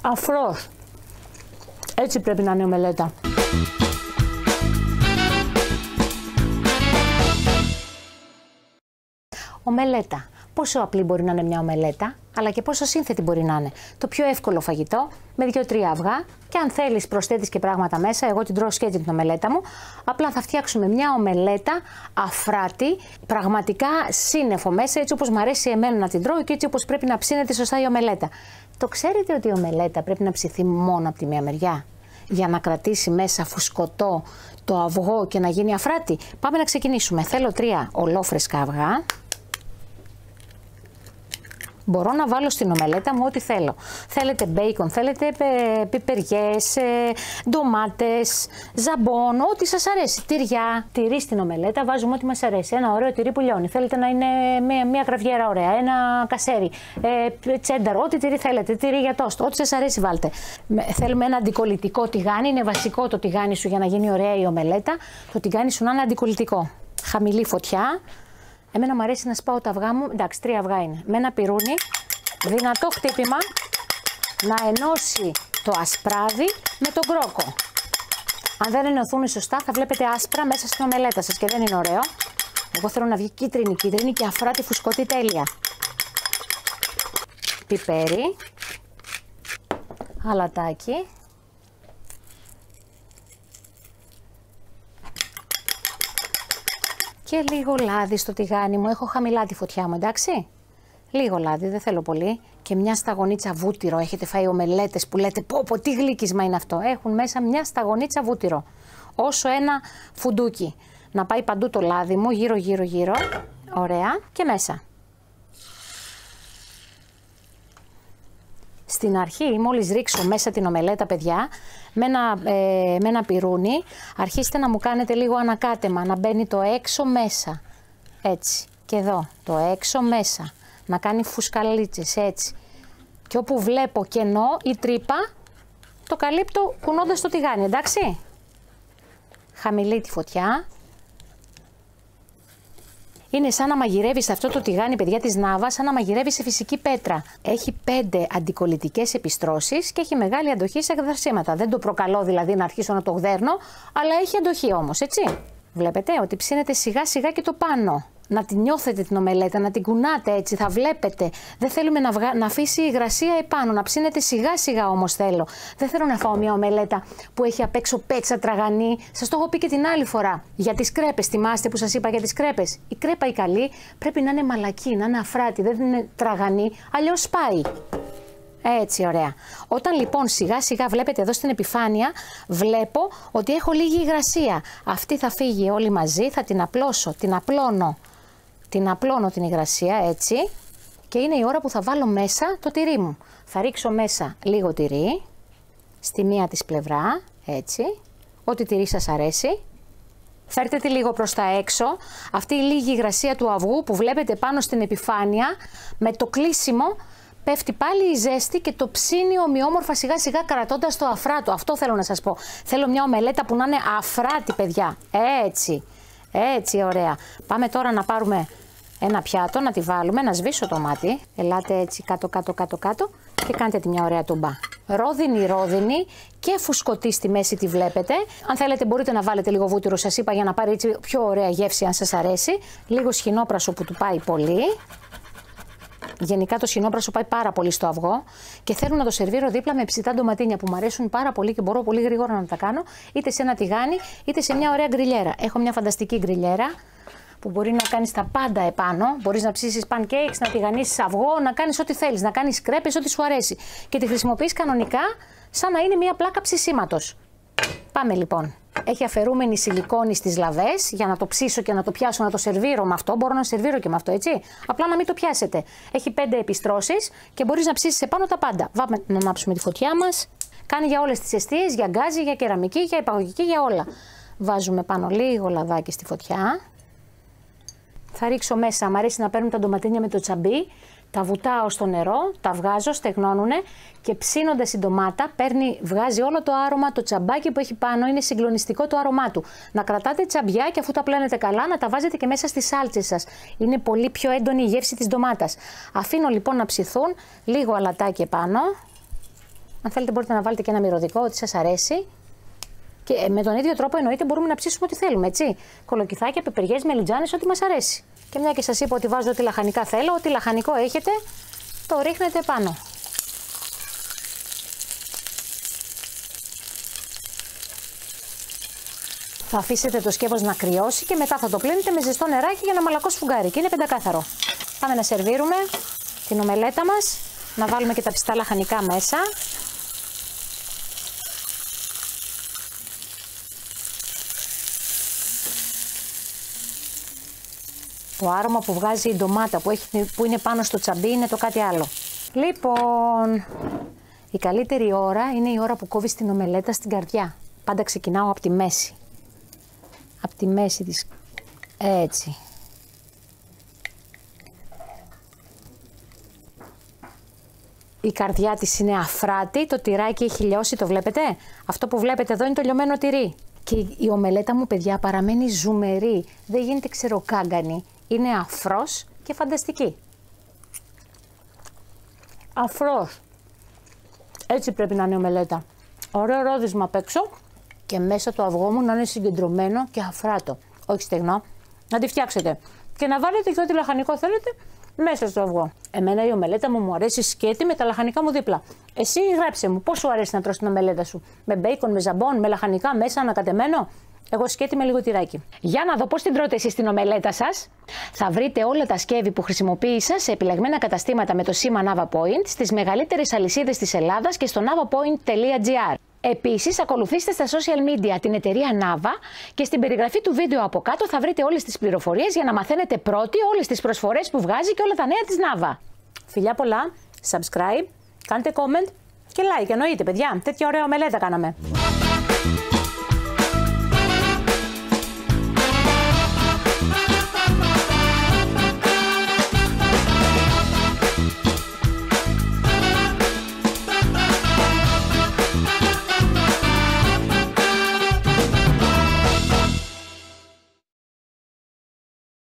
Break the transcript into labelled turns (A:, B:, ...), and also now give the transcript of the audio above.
A: Αφρός. Έτσι πρέπει να είναι η ομελέτα. Ομελέτα. Πόσο απλή μπορεί να είναι μια ομελέτα, αλλά και πόσο σύνθετη μπορεί να είναι. Το πιο εύκολο φαγητό, με 2-3 αυγά, και αν θέλεις προσθέτεις και πράγματα μέσα, εγώ την τρώω σκέτη την ομελέτα μου. Απλά θα φτιάξουμε μια ομελέτα αφράτη, πραγματικά σύννεφο μέσα, έτσι όπως μου αρέσει εμένα να την τρώω και έτσι όπως πρέπει να ψήνεται σωστά η ομελέτα. Το ξέρετε ότι η ομελέτα πρέπει να ψηθεί μόνο από τη μία μεριά, για να κρατήσει μέσα φουσκωτό το αυγό και να γίνει αφράτη? Πάμε να ξεκινήσουμε. Θέλω 3 ολόφρεσκα αυγά. Μπορώ να βάλω στην ομελέτα μου ό,τι θέλω. Θέλετε μπέικον, θέλετε πιπεριές, ντομάτες, ζαμπόν, ό,τι σας αρέσει. Τυριά, τυρί στην ομελέτα, βάζουμε ό,τι μας αρέσει. Ένα ωραίο τυρί που λιώνει. Θέλετε να είναι μια γραβιέρα ωραία, ένα κασέρι, τσένταρ, ό,τι τυρί θέλετε. Τυρί για τόστο, ό,τι σας αρέσει βάλτε. Θέλουμε ένα αντικολλητικό τηγάνι. Είναι βασικό το τηγάνι σου για να γίνει ωραία η ομελέτα. Το τηγάνι σου να είναι αντικολλητικό. Χαμηλή φωτιά. Εμένα μου αρέσει να σπάω τα αυγά μου, εντάξει 3 αυγά είναι, με ένα πυρούνι, δυνατό χτύπημα, να ενώσει το ασπράδι με τον κρόκο. Αν δεν ενωθούν σωστά θα βλέπετε άσπρα μέσα στην ομελέτα σας και δεν είναι ωραίο. Εγώ θέλω να βγει κίτρινη και αφράτη φουσκωτή τέλεια. Πιπέρι, αλατάκι. Και λίγο λάδι στο τηγάνι μου. Έχω χαμηλά τη φωτιά μου, εντάξει. Λίγο λάδι, δεν θέλω πολύ. Και μια σταγονίτσα βούτυρο. Έχετε φάει ομελέτες που λέτε πω τι γλύκισμα είναι αυτό. Έχουν μέσα μια σταγονίτσα βούτυρο. Όσο ένα φουντούκι. Να πάει παντού το λάδι μου, γύρω. Ωραία. Και μέσα. Στην αρχή, μόλις ρίξω μέσα την ομελέτα, παιδιά, με ένα πυρούνι, αρχίστε να μου κάνετε λίγο ανακάτεμα, να μπαίνει το έξω μέσα, έτσι, και εδώ, το έξω μέσα, να κάνει φουσκαλίτσες, έτσι. Και όπου βλέπω κενό ή τρύπα, το καλύπτω κουνώντας το τηγάνι, εντάξει. Χαμηλή τη φωτιά. Είναι σαν να μαγειρεύεις αυτό το τηγάνι, παιδιά, της Νάβας, σαν να μαγειρεύεις σε φυσική πέτρα. Έχει 5 αντικολλητικές επιστρώσεις και έχει μεγάλη αντοχή σε γδαρσίματα. Δεν το προκαλώ δηλαδή να αρχίσω να το γδέρνω, αλλά έχει αντοχή όμως, έτσι. Βλέπετε ότι ψήνεται σιγά σιγά και το πάνω. Να την νιώθετε την ομελέτα, να την κουνάτε έτσι, θα βλέπετε. Δεν θέλουμε να αφήσει υγρασία επάνω, να ψήνετε σιγά σιγά όμως θέλω. Δεν θέλω να φάω μια ομελέτα που έχει απ' έξω πέτσα τραγανή. Σας το έχω πει και την άλλη φορά. Για τις κρέπες, θυμάστε που σας είπα για τις κρέπες? Η κρέπα η καλή πρέπει να είναι μαλακή, να είναι αφράτη, δεν είναι τραγανή, αλλιώς σπάει. Έτσι, ωραία. Όταν λοιπόν σιγά σιγά βλέπετε εδώ στην επιφάνεια, βλέπω ότι έχω λίγη υγρασία. Αυτή θα φύγει όλη μαζί, θα την απλώσω, την απλώνω την υγρασία, έτσι. Και είναι η ώρα που θα βάλω μέσα το τυρί μου. Θα ρίξω μέσα λίγο τυρί, στη μία της πλευρά, έτσι. Ό,τι τυρί σας αρέσει. Φέρτε τη λίγο προς τα έξω. Αυτή η λίγη υγρασία του αυγού που βλέπετε πάνω στην επιφάνεια, με το κλείσιμο, πέφτει πάλι η ζέστη και το ψήνει ομοιόμορφα σιγά σιγά κρατώντας το αφράτο. Αυτό θέλω να σας πω. Θέλω μια ομελέτα που να είναι αφράτη, παιδιά. Έτσι. Έτσι, ωραία. Πάμε τώρα να πάρουμε ένα πιάτο, να τη βάλουμε, να σβήσω το μάτι. Ελάτε έτσι κάτω και κάντε τη μια ωραία τούμπα. Ρόδινη και φουσκωτή στη μέση τη βλέπετε. Αν θέλετε μπορείτε να βάλετε λίγο βούτυρο, σας είπα, για να πάρει έτσι πιο ωραία γεύση αν σας αρέσει. Λίγο σχοινόπρασο που του πάει πολύ. Γενικά το σχοινόπρασο πάει πάρα πολύ στο αυγό και θέλω να το σερβίρω δίπλα με ψητά ντοματίνια που μου αρέσουν πάρα πολύ και μπορώ πολύ γρήγορα να τα κάνω, είτε σε ένα τηγάνι είτε σε μια ωραία γκριλιέρα. Έχω μια φανταστική γκριλιέρα που μπορεί να κάνεις τα πάντα επάνω. Μπορείς να ψήσεις pancakes, να τηγανίσεις αυγό, να κάνεις ό,τι θέλεις, να κάνεις κρέπες, ό,τι σου αρέσει. Και τη χρησιμοποιείς κανονικά σαν να είναι μια πλάκα ψησίματος. Πάμε λοιπόν. Έχει αφαιρούμενη σιλικόνη στις λαβές για να το ψήσω και να το πιάσω, να το σερβίρω με αυτό. Μπορώ να σερβίρω και με αυτό, έτσι. Απλά να μην το πιάσετε. Έχει 5 επιστρώσεις και μπορείς να ψήσεις επάνω τα πάντα. Πάμε να ανάψουμε τη φωτιά μας. Κάνει για όλες τις εστίες, για γκάζι, για κεραμική, για υπαγωγική, για όλα. Βάζουμε πάνω λίγο λαδάκι στη φωτιά. Θα ρίξω μέσα, μου αρέσει να παίρνουν τα ντοματίνια με το τσαμπί. Τα βουτάω στο νερό, τα βγάζω, στεγνώνουνε και ψήνοντας η ντομάτα βγάζει όλο το άρωμα, το τσαμπάκι που έχει πάνω, είναι συγκλονιστικό το άρωμά του. Να κρατάτε τσαμπιά και αφού τα πλένετε καλά να τα βάζετε και μέσα στις σάλτσες σας. Είναι πολύ πιο έντονη η γεύση της ντομάτας. Αφήνω λοιπόν να ψηθούν, λίγο αλατάκι επάνω. Αν θέλετε μπορείτε να βάλετε και ένα μυρωδικό, ό,τι σας αρέσει. Και με τον ίδιο τρόπο εννοείται μπορούμε να ψήσουμε ό,τι θέλουμε, έτσι. Κολοκυθάκια, πιπεριές, μελιτζάνες, ό,τι μας αρέσει. Και μια και σας είπα ότι βάζω ό,τι λαχανικά θέλω, ό,τι λαχανικό έχετε, το ρίχνετε πάνω. Θα αφήσετε το σκεύος να κρυώσει και μετά θα το πλύνετε με ζεστό νεράκι για να μαλακώσει φουγγάρι και είναι πεντακάθαρο. Πάμε να σερβίρουμε την ομελέτα μας, να βάλουμε και τα πιστά λαχανικά μέσα. Το άρωμα που βγάζει η ντομάτα που είναι πάνω στο τσαμπί είναι το κάτι άλλο. Λοιπόν, η καλύτερη ώρα είναι η ώρα που κόβεις την ομελέτα στην καρδιά. Πάντα ξεκινάω από τη μέση. Από τη μέση της, έτσι. Η καρδιά της είναι αφράτη, το τυράκι έχει λιώσει, το βλέπετε. Αυτό που βλέπετε εδώ είναι το λιωμένο τυρί. Και η ομελέτα μου, παιδιά, παραμένει ζουμερή. Δεν γίνεται ξεροκάγκανη. Είναι αφρός και φανταστική. Αφρός. Έτσι πρέπει να είναι η ομελέτα. Ωραίο ρόδισμα απ' έξω και μέσα το αυγό μου να είναι συγκεντρωμένο και αφράτο. Όχι στεγνό. Να τη φτιάξετε. Και να βάλετε και ό,τι λαχανικό θέλετε μέσα στο αυγό. Εμένα η ομελέτα μου αρέσει σκέτη με τα λαχανικά μου δίπλα. Εσύ γράψε μου πώς σου αρέσει να τρως την ομελέτα σου. Με μπέικον, με ζαμπόν, με λαχανικά μέσα ανακατεμένο. Εγώ σκέτη με λίγο τυράκι. Για να δω πώς την τρώτε εσείς την ομελέτα σας. Θα βρείτε όλα τα σκεύη που χρησιμοποίησα σε επιλεγμένα καταστήματα με το σήμα Nava Point στις μεγαλύτερες αλυσίδες της Ελλάδας και στο navapoint.gr. Επίσης, ακολουθήστε στα social media την εταιρεία Nava και στην περιγραφή του βίντεο από κάτω θα βρείτε όλες τις πληροφορίες για να μαθαίνετε πρώτοι όλες τις προσφορές που βγάζει και όλα τα νέα της Nava. Φιλιά πολλά, subscribe, κάντε comment και like, εννοείται παιδιά, τέτοια ωραία ομελέτα κάναμε.